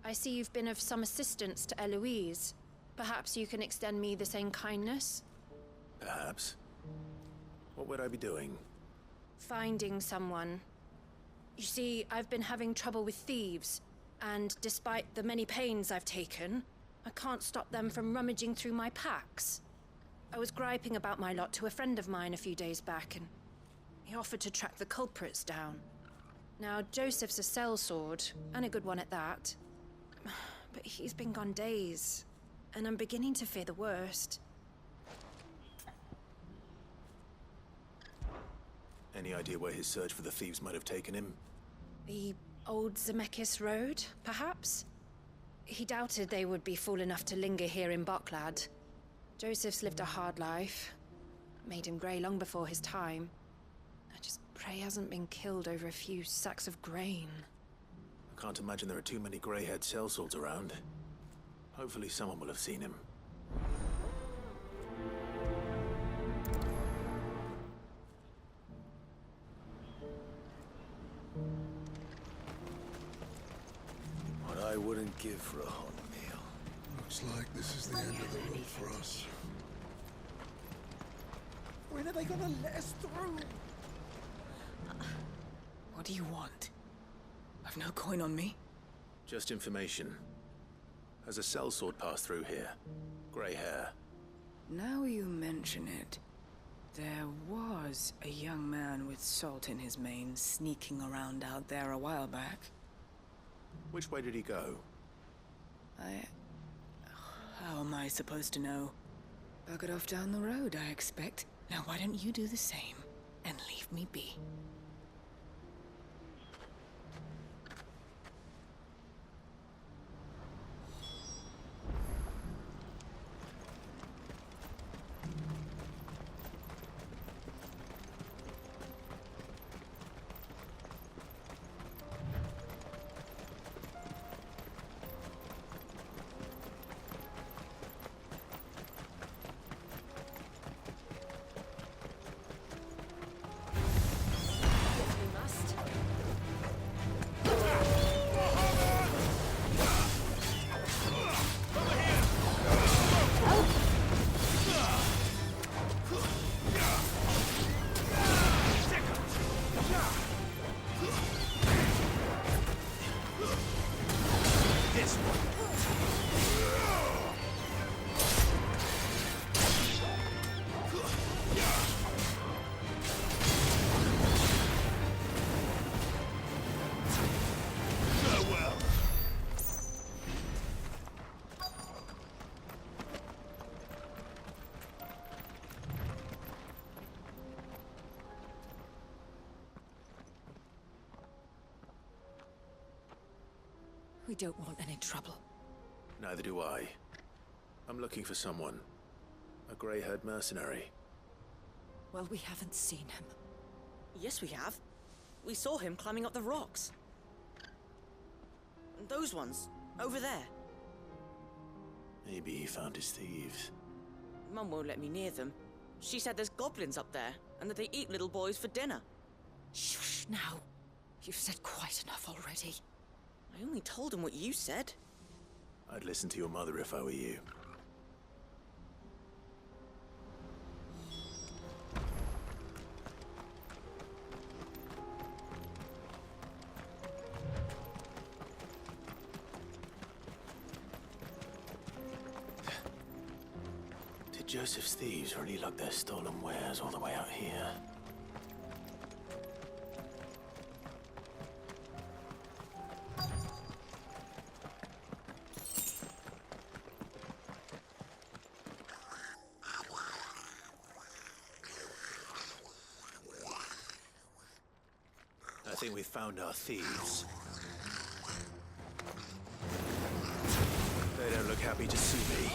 I see you've been of some assistance to Eloise. Perhaps you can extend me the same kindness? Perhaps. What would I be doing? Finding someone. You see, I've been having trouble with thieves, and despite the many pains I've taken, I can't stop them from rummaging through my packs. I was griping about my lot to a friend of mine a few days back, and he offered to track the culprits down. Now, Joseph's a sellsword, and a good one at that. But he's been gone days, and I'm beginning to fear the worst. Any idea where his search for the thieves might have taken him? The old Zemeckis Road, perhaps? He doubted they would be fool enough to linger here in Boklad. Joseph's lived a hard life. Made him grey long before his time. I just pray he hasn't been killed over a few sacks of grain. I can't imagine there are too many grey-haired sellswords around. Hopefully someone will have seen him. What I wouldn't give for a hot meal. Looks like this is the end of the road for us. When are they gonna let us through? What do you want? I've no coin on me. Just information. Has a sellsword passed through here? Grey hair. Now you mention it, there was a young man with salt in his mane sneaking around out there a while back. Which way did he go? How am I supposed to know? Buggered off down the road, I expect. Now why don't you do the same and leave me be? We don't want any trouble. Neither do I. I'm looking for someone. A grey-haired mercenary. Well, we haven't seen him. Yes, we have. We saw him climbing up the rocks. And those ones, over there. Maybe he found his thieves. Mum won't let me near them. She said there's goblins up there, and that they eat little boys for dinner. Shush now. You've said quite enough already. I only told him what you said. I'd listen to your mother if I were you. Did Joseph's thieves really lug their stolen wares all the way out here? I think we found our thieves. They don't look happy to see me.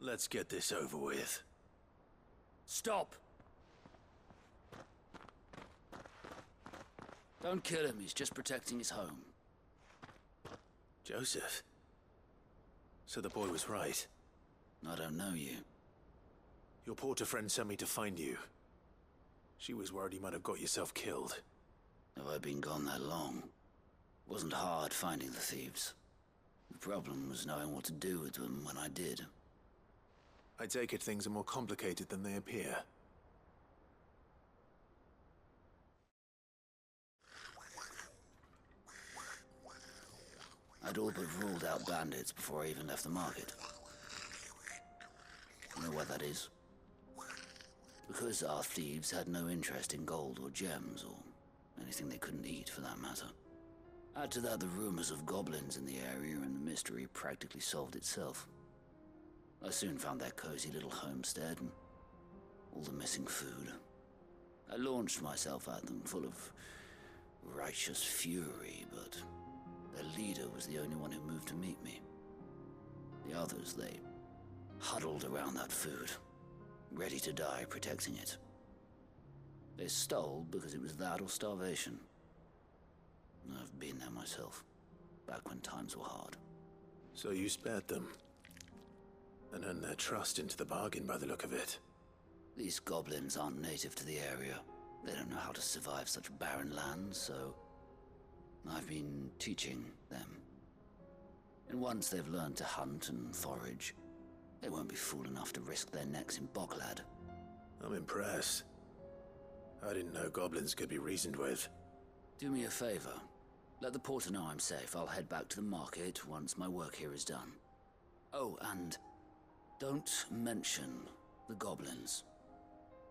Let's get this over with. Stop! Don't kill him, he's just protecting his home. Joseph? So the boy was right. I don't know you. Your porter friend sent me to find you. She was worried you might have got yourself killed. Have I been gone that long? Wasn't hard finding the thieves. The problem was knowing what to do with them when I did. I take it things are more complicated than they appear. I'd all but ruled out bandits before I even left the market. You know why that is? Because our thieves had no interest in gold or gems, or anything they couldn't eat for that matter. Add to that the rumors of goblins in the area, and the mystery practically solved itself. I soon found their cozy little homestead, and all the missing food. I launched myself at them, full of righteous fury, but their leader was the only one who moved to meet me. The others, they huddled around that food, ready to die protecting it. They stole because it was that or starvation. I've been there myself, back when times were hard. So you spared them? And earned their trust into the bargain by the look of it. These goblins aren't native to the area. They don't know how to survive such barren lands, so I've been teaching them. And once they've learned to hunt and forage, they won't be fool enough to risk their necks in Boklad. I'm impressed. I didn't know goblins could be reasoned with. Do me a favor. Let the porter know I'm safe. I'll head back to the market once my work here is done. Oh, and don't mention the goblins.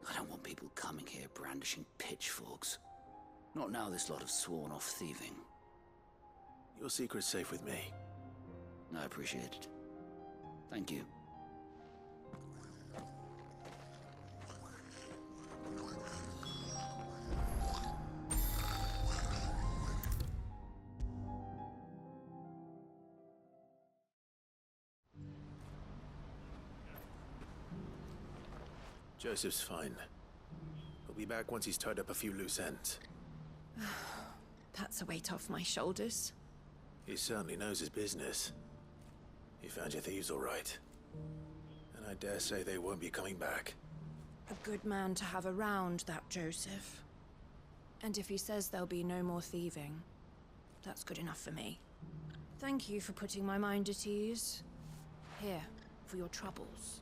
I don't want people coming here brandishing pitchforks. Not now this lot have sworn off thieving. Your secret's safe with me. I appreciate it. Thank you. Joseph's fine. He'll be back once he's tied up a few loose ends. That's a weight off my shoulders. He certainly knows his business. He found your thieves all right. And I dare say they won't be coming back. A good man to have around, that Joseph. And if he says there'll be no more thieving, that's good enough for me. Thank you for putting my mind at ease. Here, for your troubles.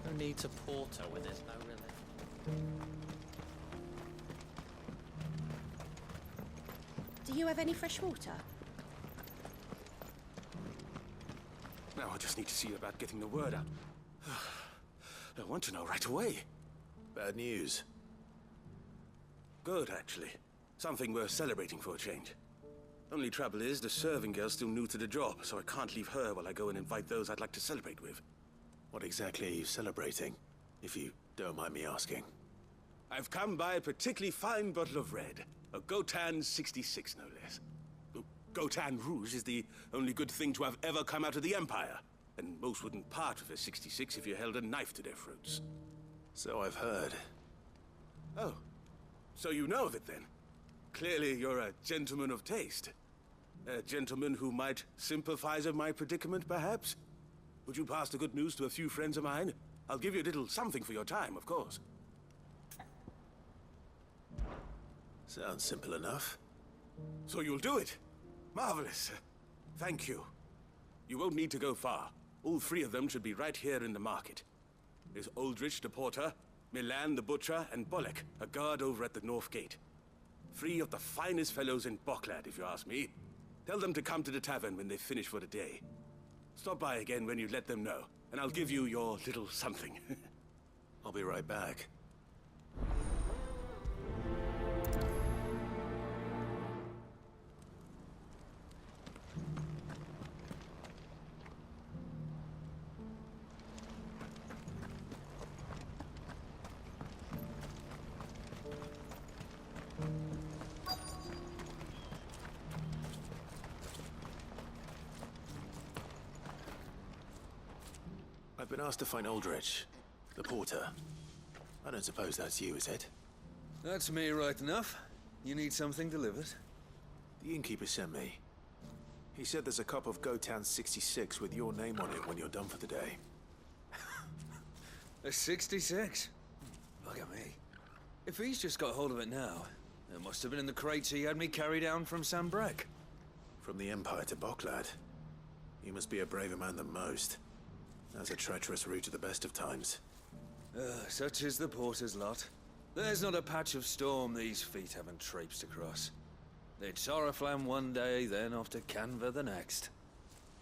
Who needs a porter when there's no relief? Do you have any fresh water? Now I just need to see about getting the word out. I want to know right away. Bad news. Good, actually. Something worth celebrating for a change. Only trouble is, the serving girl's still new to the job, so I can't leave her while I go and invite those I'd like to celebrate with. What exactly are you celebrating, if you don't mind me asking? I've come by a particularly fine bottle of red. A Gotan 66, no less. Gotan Rouge is the only good thing to have ever come out of the Empire. And most wouldn't part with a 66 if you held a knife to their throats. So I've heard. Oh, so you know of it then? Clearly you're a gentleman of taste. A gentleman who might sympathize with my predicament, perhaps? Would you pass the good news to a few friends of mine? I'll give you a little something for your time, of course. Sounds simple enough. So you'll do it? Marvelous. Thank you. You won't need to go far. All three of them should be right here in the market. There's Aldrich the porter, Milan the butcher, and Bolek, a guard over at the north gate. Three of the finest fellows in Boklad, if you ask me. Tell them to come to the tavern when they finish for the day. Stop by again when you let them know, and I'll give you your little something. I'll be right back. I've been asked to find Aldrich, the porter. I don't suppose that's you, is it? That's me right enough. You need something delivered? The innkeeper sent me. He said there's a cup of Gotan 66 with your name on it when you're done for the day. A 66? Look at me. If he's just got hold of it now, it must have been in the crates he had me carry down from Sanbreque. From the Empire to Boklad. You must be a braver man than most. That's a treacherous route at the best of times. Such is the porter's lot. There's not a patch of storm these feet haven't traipsed across. It's Oriflamme one day, then off to Canva the next.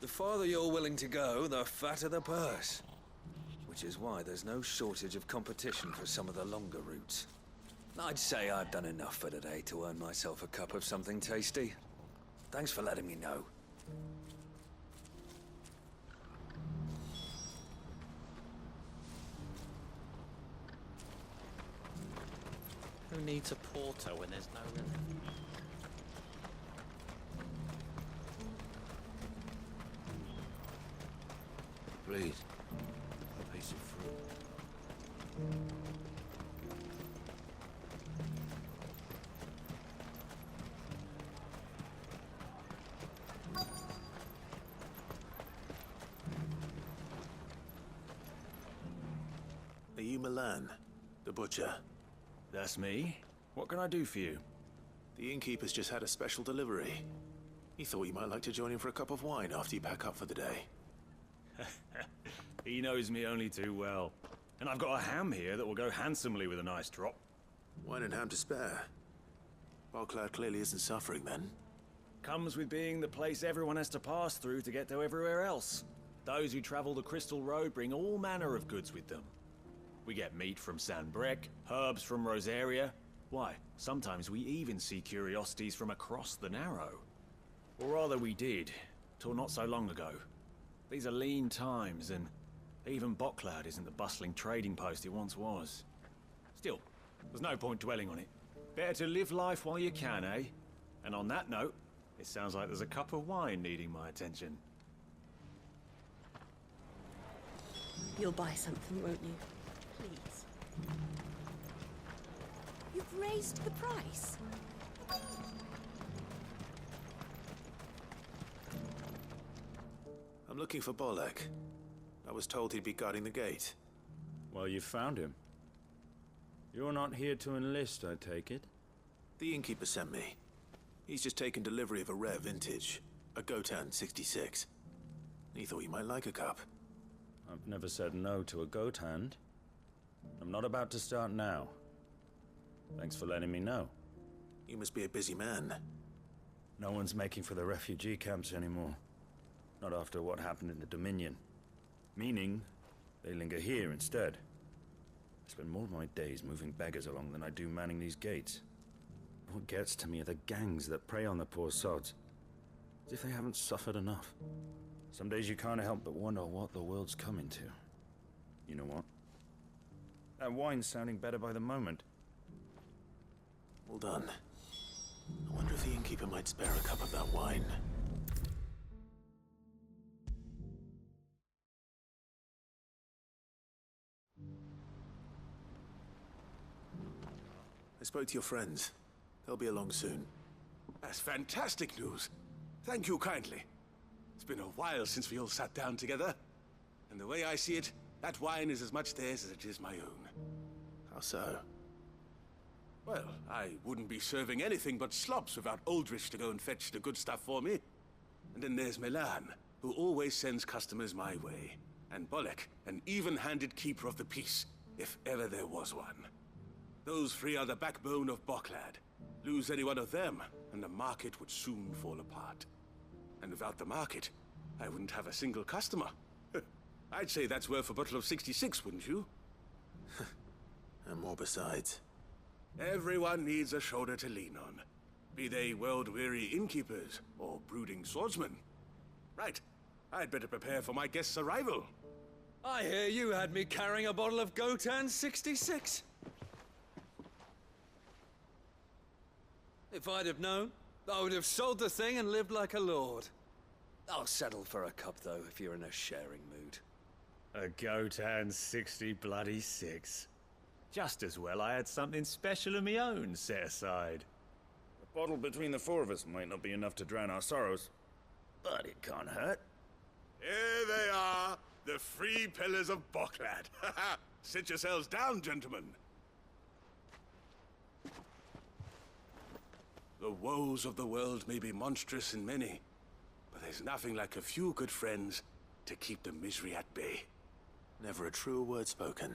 The farther you're willing to go, the fatter the purse. Which is why there's no shortage of competition for some of the longer routes. I'd say I've done enough for today to earn myself a cup of something tasty. Thanks for letting me know. Who needs a porter when there's no relief? Please, a piece of fruit. Are you Milan, the butcher? That's me. What can I do for you? The innkeeper's just had a special delivery. He thought you might like to join him for a cup of wine after you pack up for the day. He knows me only too well. And I've got a ham here that will go handsomely with a nice drop. Wine and ham to spare. Boklad clearly isn't suffering then. Comes with being the place everyone has to pass through to get to everywhere else. Those who travel the Crystal Road bring all manner of goods with them. We get meat from Sanbreque, herbs from Rosaria. Why, sometimes we even see curiosities from across the Narrow. Or rather we did, till not so long ago. These are lean times, and even Boklad isn't the bustling trading post it once was. Still, there's no point dwelling on it. Better to live life while you can, eh? And on that note, it sounds like there's a cup of wine needing my attention. You'll buy something, won't you? Please. You've raised the price. I'm looking for Bolek. I was told he'd be guarding the gate. Well, you found him. You're not here to enlist, I take it? The innkeeper sent me. He's just taken delivery of a rare vintage, a Gotan 66. He thought you might like a cup. I've never said no to a goat hand. I'm not about to start now. Thanks for letting me know. You must be a busy man. No one's making for the refugee camps anymore. Not after what happened in the Dominion. Meaning, they linger here instead. I spend more of my days moving beggars along than I do manning these gates. What gets to me are the gangs that prey on the poor sods. As if they haven't suffered enough. Some days you can't help but wonder what the world's coming to. You know what? That wine's sounding better by the moment. Well done. I wonder if the innkeeper might spare a cup of that wine. I spoke to your friends. They'll be along soon. That's fantastic news. Thank you kindly. It's been a while since we all sat down together. And the way I see it, that wine is as much theirs as it is my own. How so? Well, I wouldn't be serving anything but slops without Aldrich to go and fetch the good stuff for me. And then there's Milan, who always sends customers my way. And Bolek, an even-handed keeper of the peace, if ever there was one. Those three are the backbone of Boklad. Lose any one of them, and the market would soon fall apart. And without the market, I wouldn't have a single customer. I'd say that's worth a bottle of 66, wouldn't you? And more besides. Everyone needs a shoulder to lean on. Be they world-weary innkeepers or brooding swordsmen. Right. I'd better prepare for my guest's arrival. I hear you had me carrying a bottle of Gotan 66. If I'd have known, I would have sold the thing and lived like a lord. I'll settle for a cup, though, if you're in a sharing mood. A Gotan 60 bloody 6. Just as well I had something special of my own set aside. A bottle between the four of us might not be enough to drown our sorrows, but it can't hurt. Here they are, the free pillars of Boklad. Sit yourselves down, gentlemen. The woes of the world may be monstrous in many, but there's nothing like a few good friends to keep the misery at bay. Never a truer word spoken.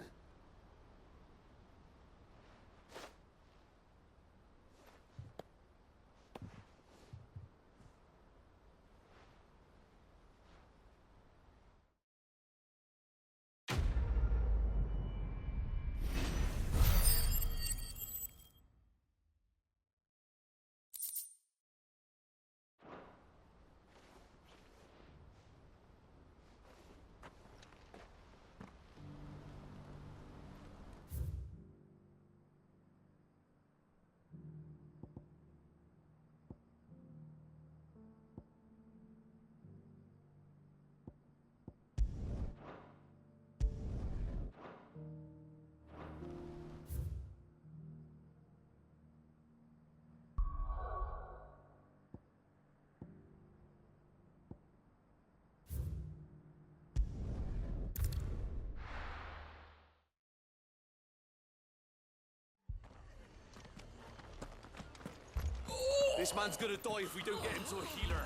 This man's gonna die if we don't get him to a healer.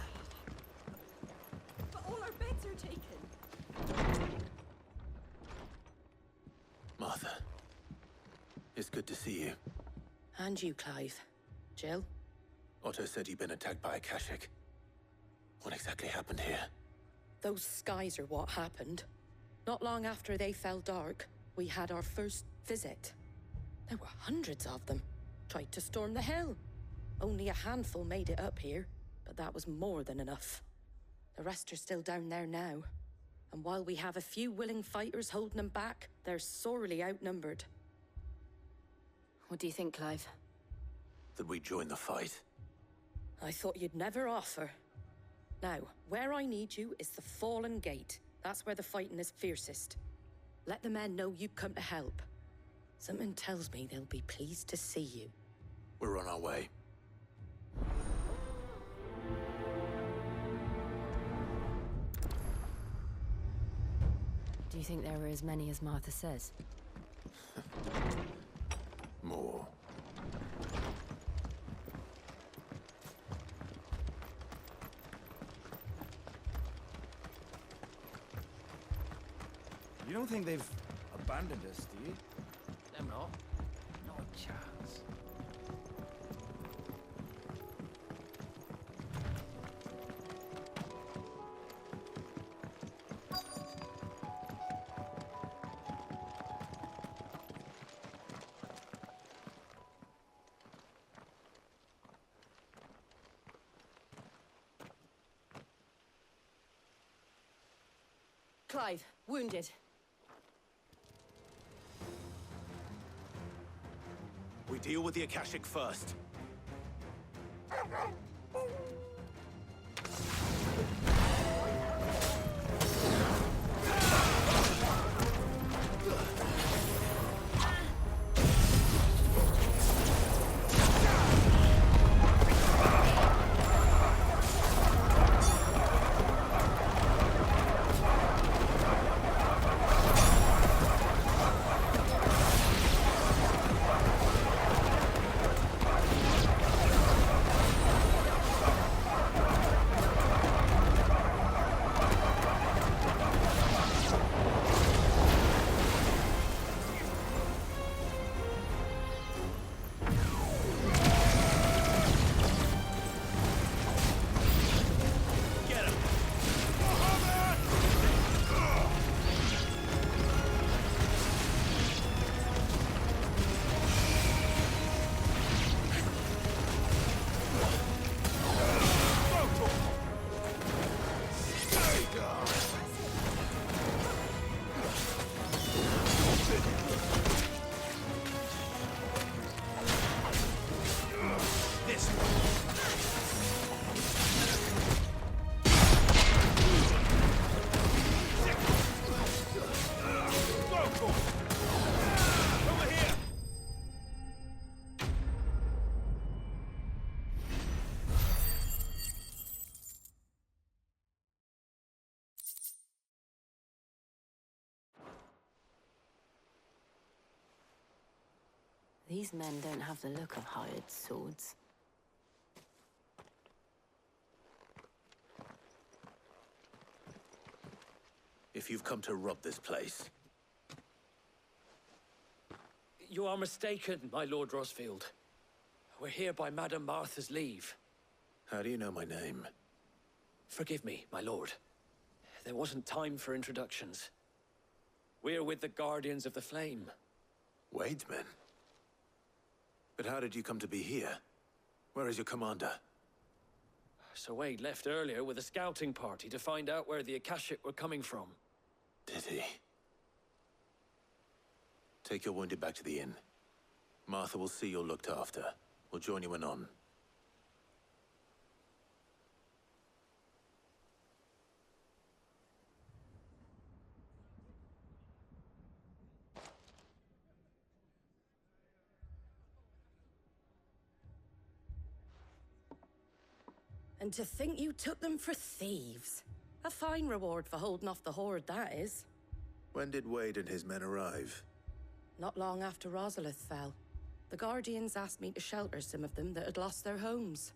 But all our beds are taken. Martha, it's good to see you. And you, Clive. Jill? Otto said you'd been attacked by a Kashik. What exactly happened here? Those skies are what happened. Not long after they fell dark, we had our first visit. There were hundreds of them. Tried to storm the hill. Only a handful made it up here, but that was more than enough. The rest are still down there now. And while we have a few willing fighters holding them back, they're sorely outnumbered. What do you think, Clive? That we join the fight? I thought you'd never offer. Now, where I need you is the Fallen Gate. That's where the fighting is fiercest. Let the men know you come to help. Something tells me they'll be pleased to see you. We're on our way. Do you think there were as many as Martha says? More. You don't think they've abandoned us, do you? Them not. Not a chance. Clive, wounded. We deal with the Akashic first. These men don't have the look of hired swords. If you've come to rob this place, You are mistaken, my Lord Rosfield. We're here by Madame Martha's leave. how do you know my name? Forgive me, my lord. There wasn't time for introductions. We're with the Guardians of the Flame. Wade's men? But how did you come to be here? Where is your commander? Sir Wade left earlier with a scouting party to find out where the Akashic were coming from. Did he? Take your wounded back to the inn. Martha will see you're looked after. We'll join you anon. And to think you took them for thieves. A fine reward for holding off the horde, that is. When did Wade and his men arrive? Not long after Rosalith fell. The Guardians asked me to shelter some of them that had lost their homes.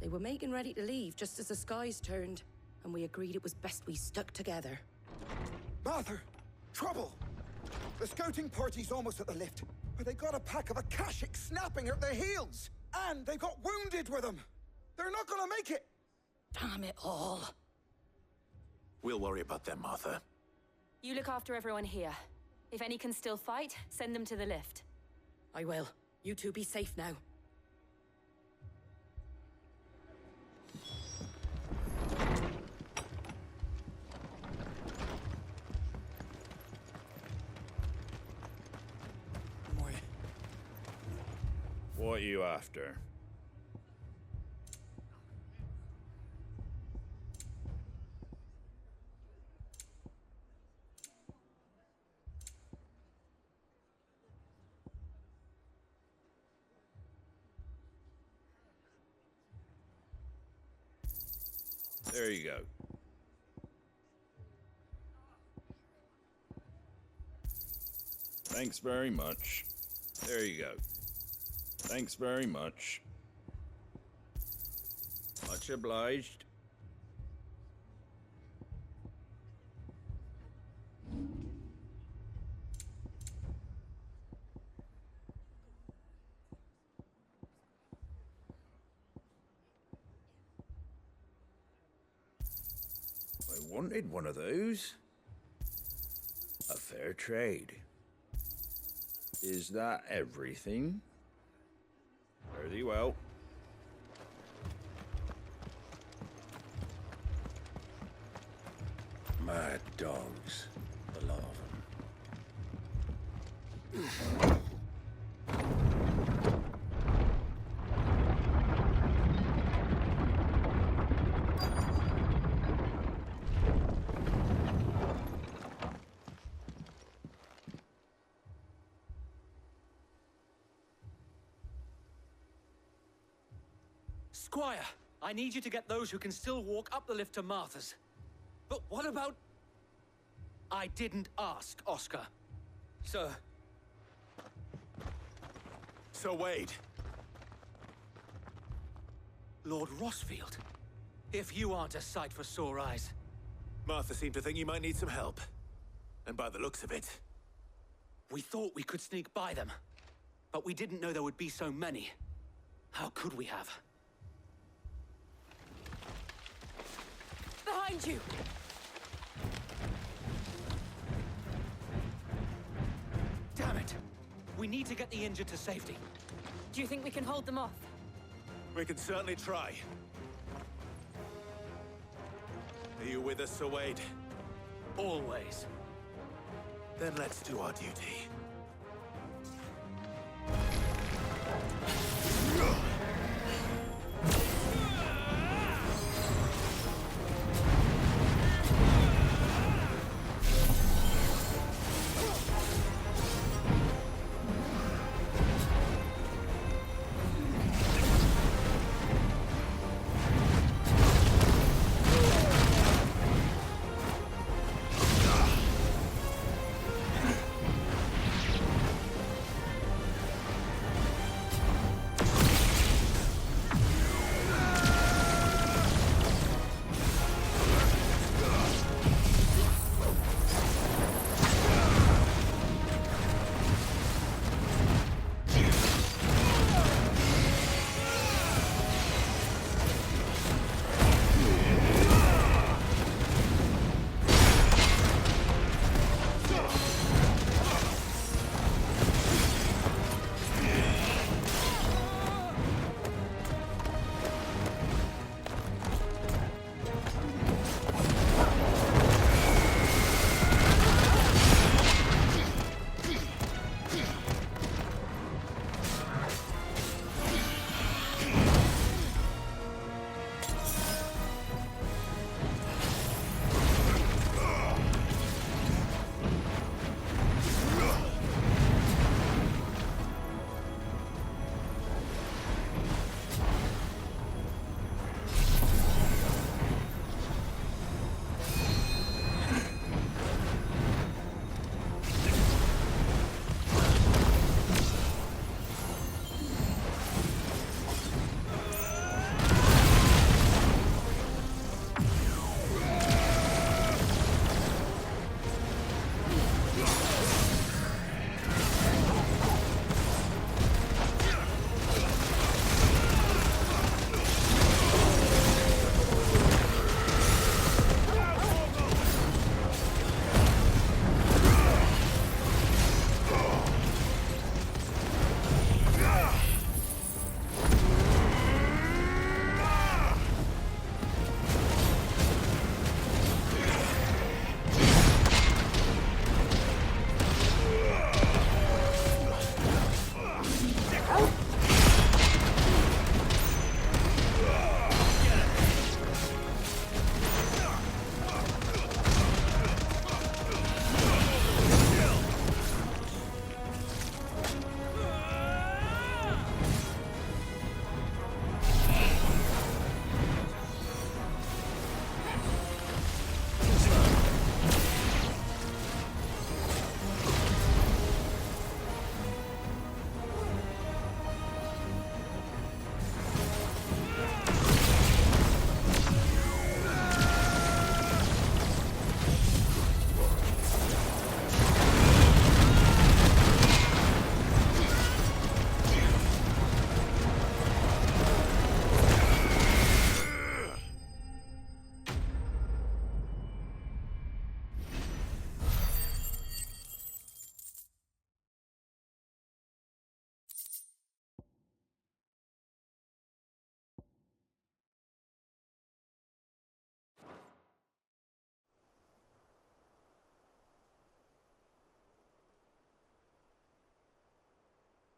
They were making ready to leave just as the skies turned, and we agreed it was best we stuck together. Martha! Trouble! The scouting party's almost at the lift, but they got a pack of Akashic snapping at their heels! And they got wounded with them! They're not gonna make it! Damn it all. We'll worry about them, Martha. You look after everyone here. If any can still fight, send them to the lift. I will. You two be safe now. What are you after? There you go. Thanks very much. There you go. Thanks very much. Much obliged. I wanted one of those. A fair trade. Is that everything? Very well. Mad dogs, the lot of them. Squire, I need you to get those who can still walk up the lift to Martha's. But what about... I didn't ask, Oscar. Sir. Sir Wade. Lord Rosfield. If you aren't a sight for sore eyes. Martha seemed to think you might need some help. And by the looks of it... We thought we could sneak by them. But we didn't know there would be so many. How could we have? Behind you! Damn it! We need to get the injured to safety. Do you think we can hold them off? We can certainly try. Are you with us, Sir Wade? Always. Then let's do our duty.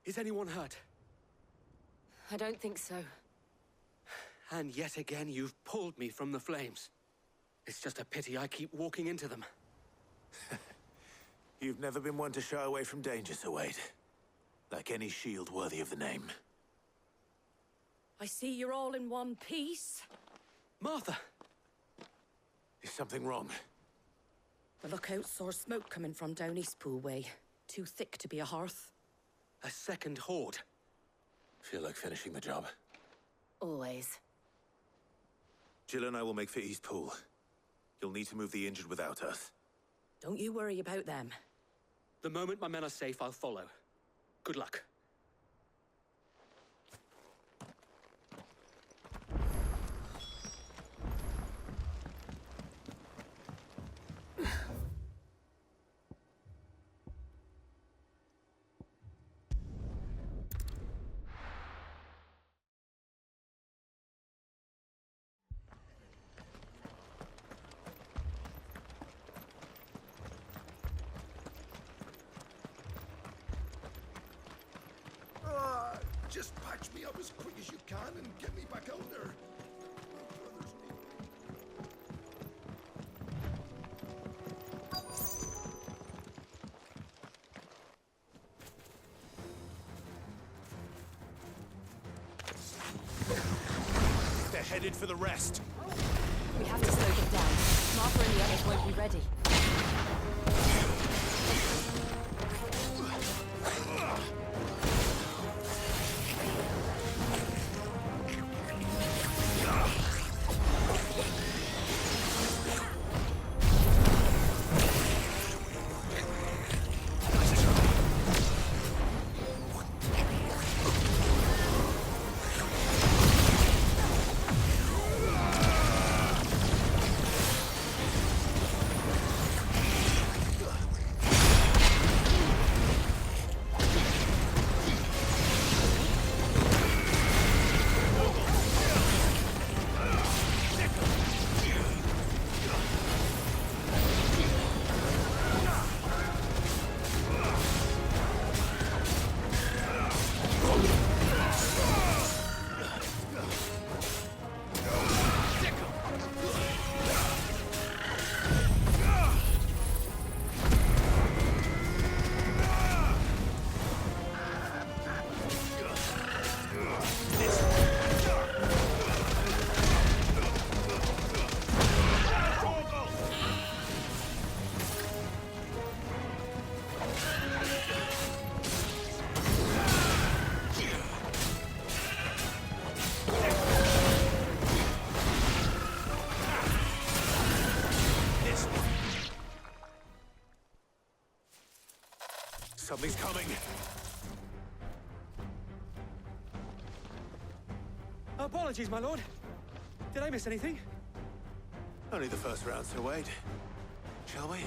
Is anyone hurt? I don't think so. And yet again, you've pulled me from the flames. It's just a pity I keep walking into them. You've never been one to shy away from danger, Sir Wade. Like any shield worthy of the name. I see you're all in one piece. Martha! Is something wrong? The lookout saw smoke coming from down Eastpool way. Too thick to be a hearth. A second horde. Feel like finishing the job. Always. Jill and I will make for Eastpool. You'll need to move the injured without us. Don't you worry about them. The moment my men are safe, I'll follow. Good luck. Just patch me up as quick as you can and get me back out there. They're headed for the rest. We have to slow them down. Martha and the others won't be ready. Something's coming. Apologies, my lord. Did I miss anything? Only the first round, Sir Wade. Shall we?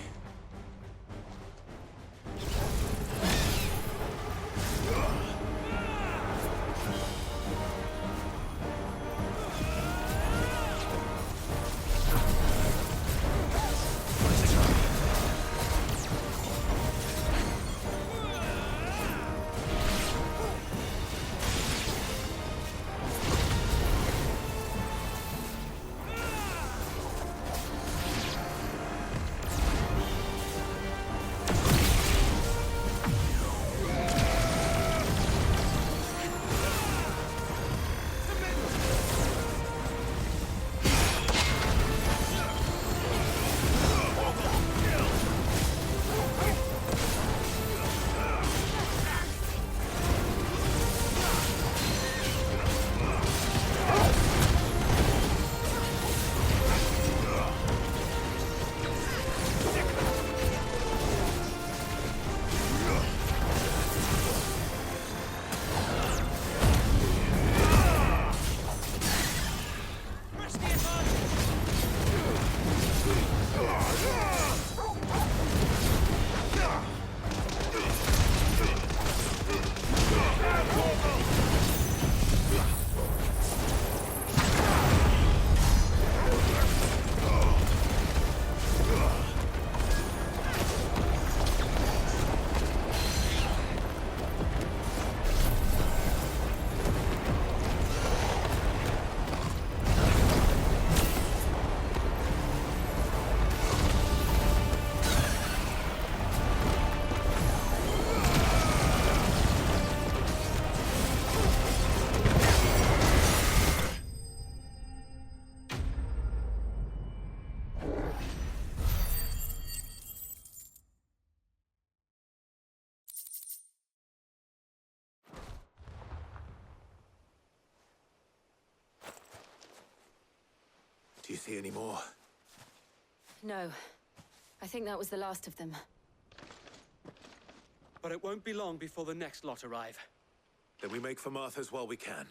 Do you see any more? No. I think that was the last of them. But it won't be long before the next lot arrive. Then we make for Martha's while we can.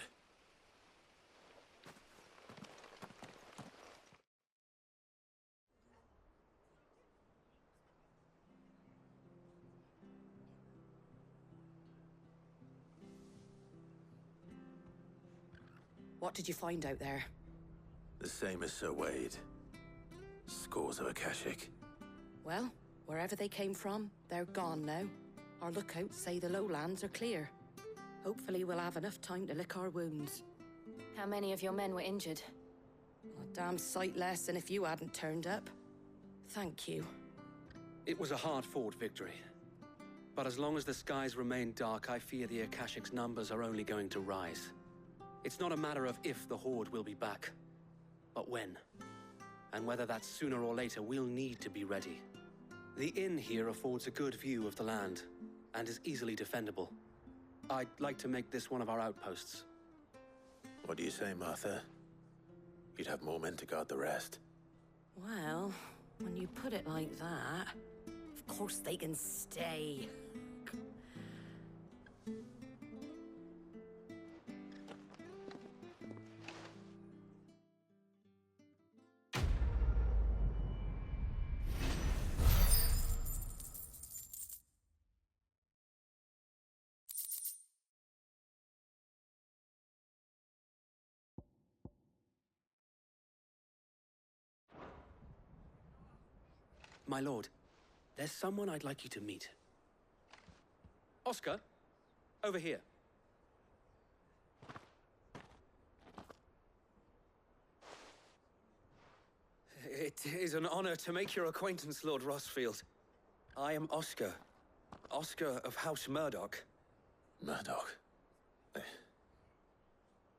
What did you find out there? The same as Sir Wade. Scores of Akashic. Well, wherever they came from, they're gone now. Our lookouts say the lowlands are clear. Hopefully we'll have enough time to lick our wounds. How many of your men were injured? A damn sight less than if you hadn't turned up. Thank you. It was a hard-fought victory. But as long as the skies remain dark, I fear the Akashic's numbers are only going to rise. It's not a matter of if the Horde will be back, but when. And whether that's sooner or later, we'll need to be ready. The inn here affords a good view of the land, and is easily defendable. I'd like to make this one of our outposts. What do you say, Martha? You'd have more men to guard the rest. Well, when you put it like that, of course they can stay. My lord, there's someone I'd like you to meet. Oscar, over here. It is an honor to make your acquaintance, Lord Rosfield. I am Oscar. Oscar of House Murdoch. Murdoch?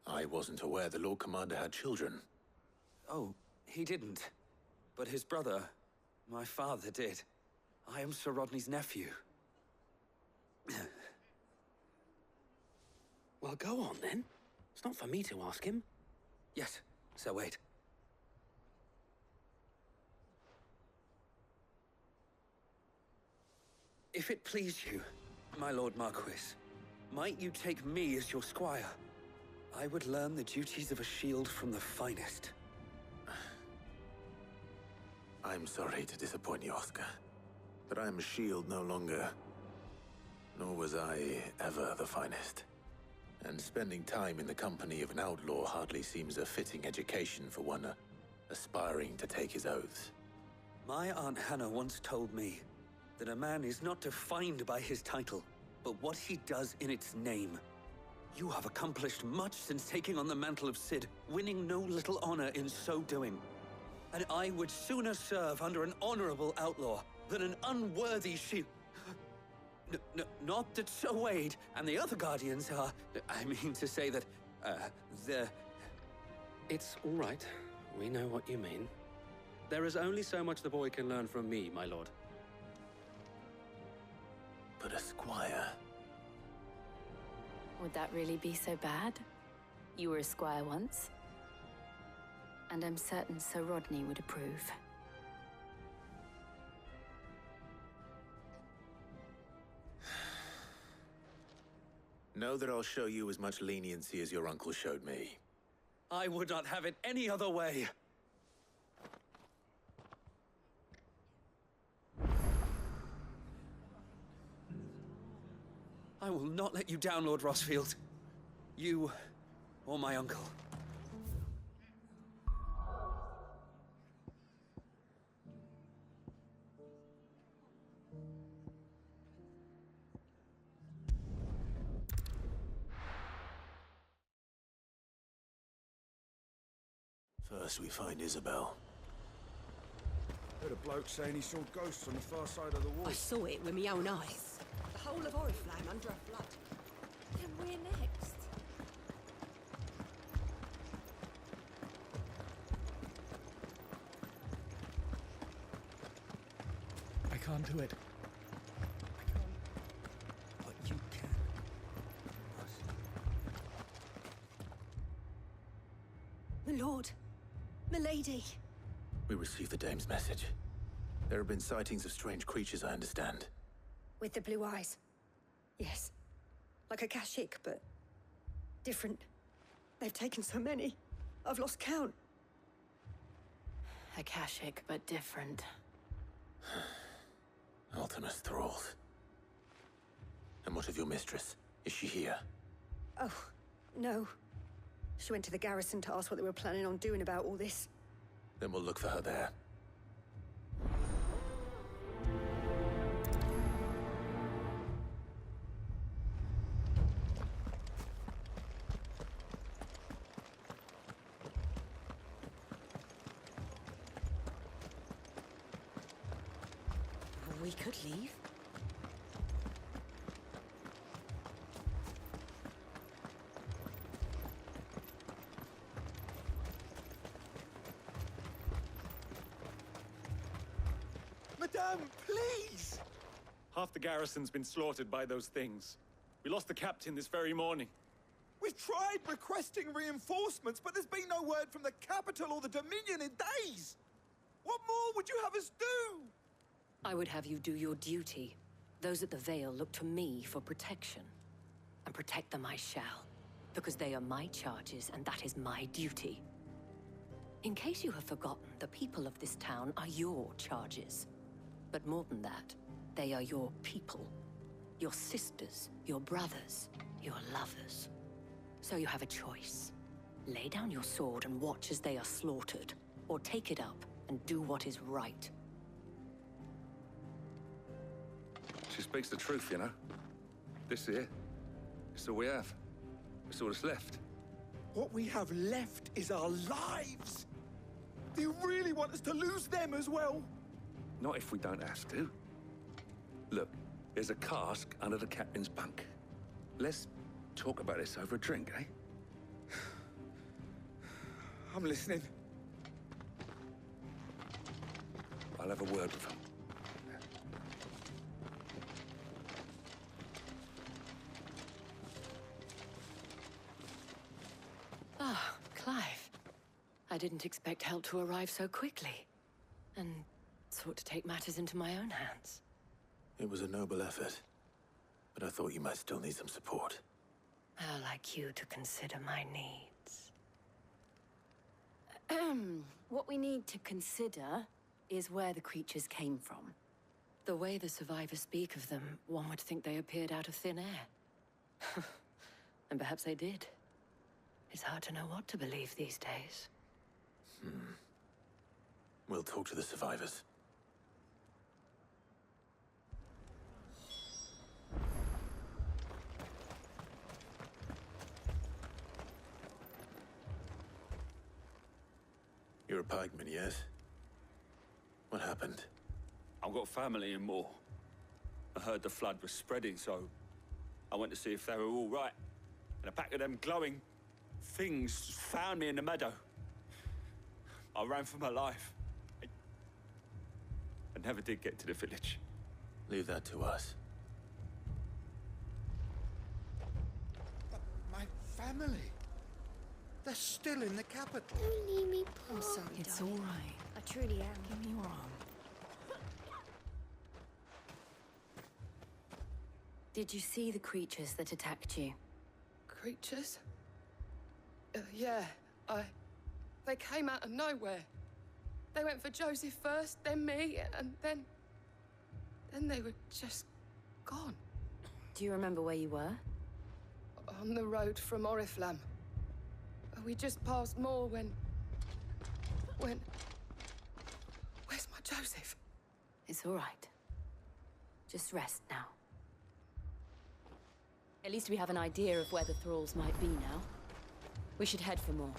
I wasn't aware the Lord Commander had children. Oh, he didn't. But his brother, my father, did. I am Sir Rodney's nephew. Well, go on, then. It's not for me to ask him. Yes, Sir Wade. If it please you, my Lord Marquis, might you take me as your squire? I would learn the duties of a shield from the finest. I'm sorry to disappoint you, Oscar, but I'm a shield no longer. Nor was I ever the finest. And spending time in the company of an outlaw hardly seems a fitting education for one aspiring to take his oaths. My Aunt Hannah once told me that a man is not defined by his title, but what he does in its name. You have accomplished much since taking on the mantle of Cid, winning no little honor in so doing. And I would sooner serve under an honorable outlaw than an unworthy shield. Not that Sir Wade and the other Guardians are... I mean to say that, they're... It's all right. We know what you mean. There is only so much the boy can learn from me, my lord. But a squire... Would that really be so bad? You were a squire once. And I'm certain Sir Rodney would approve. Know that I'll show you as much leniency as your uncle showed me. I would not have it any other way. I will not let you down, Lord Rosfield. You or my uncle. First we find Isabel. Heard a bloke saying he saw ghosts on the far side of the wall. I saw it with my own eyes. The whole of Oriflamme under a flood. Then we're next. I can't do it. But you can. My lord, Milady. We received the dame's message. There have been sightings of strange creatures, I understand. With the blue eyes. Yes. Like a Kashyyyk, but different. They've taken so many. I've lost count. A Kashyyyk, but different. Ultimus thralls. And what of your mistress? Is she here? Oh, no. She went to the garrison to ask what they were planning on doing about all this. Then we'll look for her there. We could leave. Madame, please! Half the garrison's been slaughtered by those things. We lost the captain this very morning. We've tried requesting reinforcements, but there's been no word from the capital or the Dominion in days! What more would you have us do? I would have you do your duty. Those at the Vale look to me for protection. And protect them I shall. Because they are my charges, and that is my duty. In case you have forgotten, the people of this town are your charges. But more than that, they are your people. Your sisters, your brothers, your lovers. So you have a choice. Lay down your sword and watch as they are slaughtered, or take it up and do what is right. She speaks the truth, you know. This here, it's all we have. It's all that's left. What we have left is our lives! Do you really want us to lose them as well? Not if we don't have to. Look, there's a cask under the captain's bunk. Let's talk about this over a drink, eh? I'm listening. I'll have a word with him. Ah, Clive. I didn't expect help to arrive so quickly. And sought to take matters into my own hands. It was a noble effort. But I thought you might still need some support. How like you to consider my needs. What we need to consider is where the creatures came from. The way the survivors speak of them, one would think they appeared out of thin air. And perhaps they did. It's hard to know what to believe these days. We'll talk to the survivors. You're a pikeman, yes? What happened? I've got family in Moor. I heard the flood was spreading, so I went to see if they were all right. And a pack of them glowing things found me in the meadow. I ran for my life. I never did get to the village. Leave that to us. But my family... They're still in the capital. Don't leave me, poor. I'm sorry, It's darling. all right. I truly am. Give me your arm. Did you see the creatures that attacked you? Creatures? Yeah, They came out of nowhere. They went for Joseph first, then me, and then they were just gone. Do you remember where you were? On the road from Oriflamme. We just passed Moor when... Where's my Joseph? It's all right. Just rest now. At least we have an idea of where the thralls might be now. We should head for more.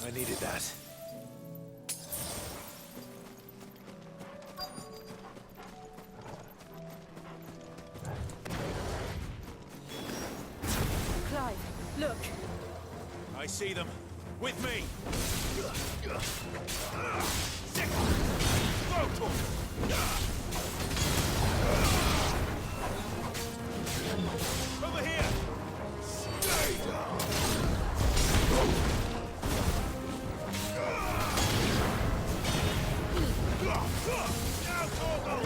I needed that. Clive, look. I see them. With me! Over here! Stay down! Now, Torgal!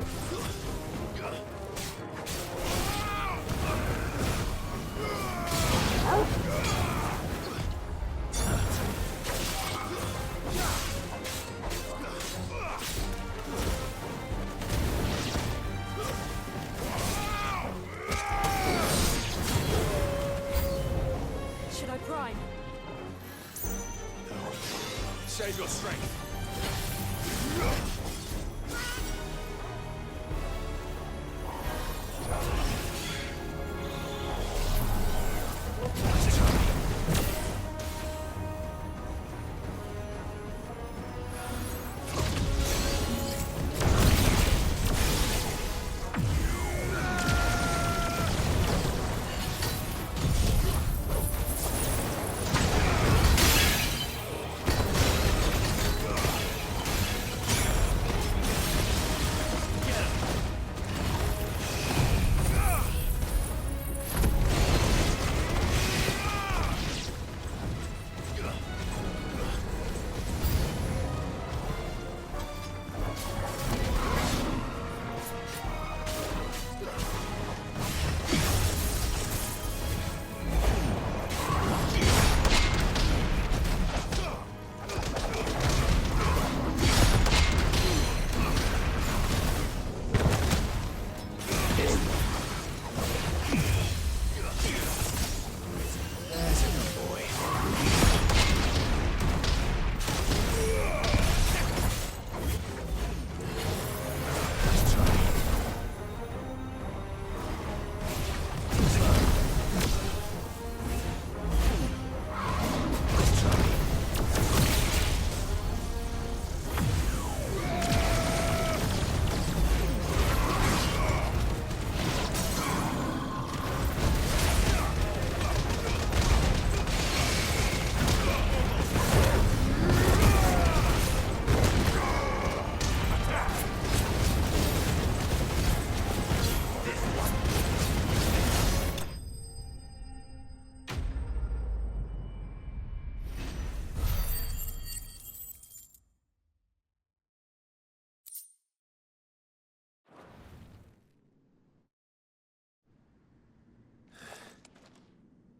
Should I prime? Save your strength.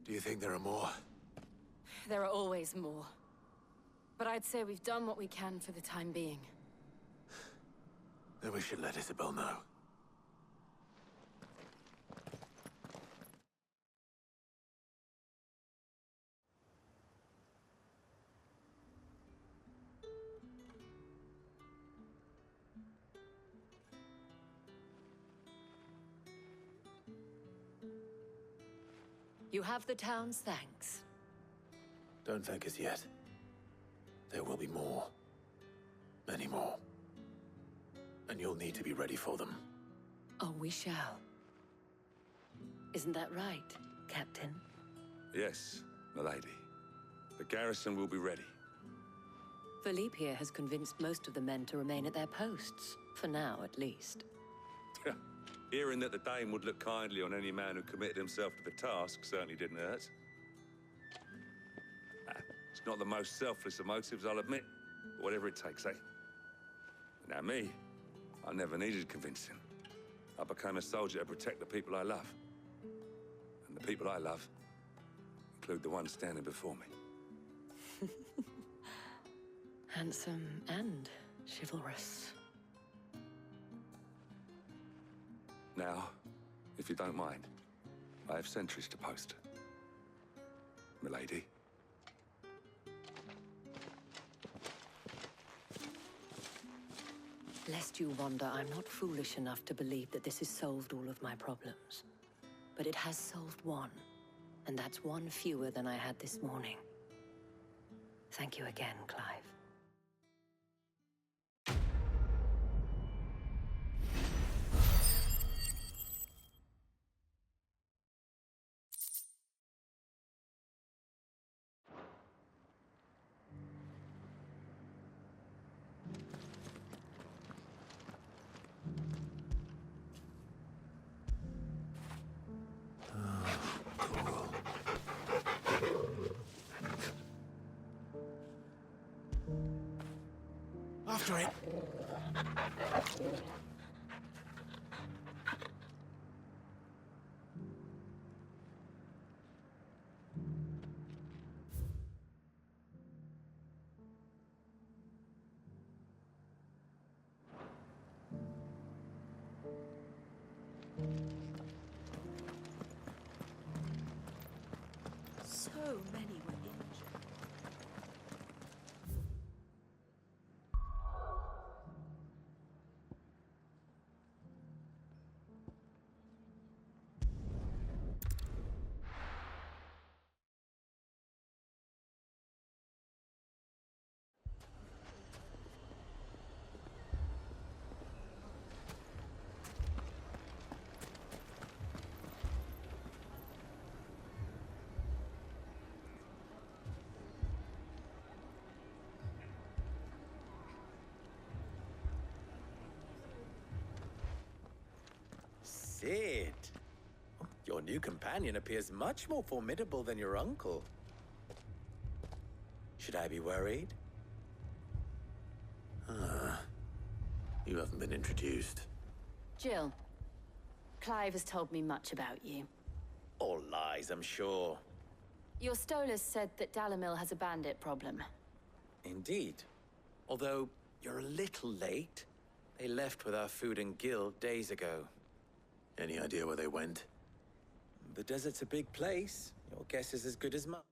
Do you think there are more? There are always more. But I'd say we've done what we can for the time being. Then we should let Isabel know. You have the town's thanks. Don't thank us yet. There will be more. Many more. And you'll need to be ready for them. Oh, we shall. Isn't that right, Captain? Yes, milady. The garrison will be ready. Philippe here has convinced most of the men to remain at their posts. For now, at least. Hearing that the Dane would look kindly on any man who committed himself to the task certainly didn't hurt. It's not the most selfless of motives, I'll admit. But whatever it takes, eh? Now me, I never needed convincing. I became a soldier to protect the people I love. And the people I love include the ones standing before me. Handsome and chivalrous. Now, if you don't mind, I have sentries to post. Milady. Lest you wonder, I'm not foolish enough to believe that this has solved all of my problems. But it has solved one, and that's one fewer than I had this morning. Thank you again, Clive. After it. So many were injured. Cid! Your new companion appears much more formidable than your uncle. Should I be worried? You haven't been introduced. Jill, Clive has told me much about you. All lies, I'm sure. Your Stolas said that Dalimil has a bandit problem. Indeed. Although, you're a little late. They left with our food and guild days ago. Any idea where they went? The desert's a big place. Your guess is as good as mine.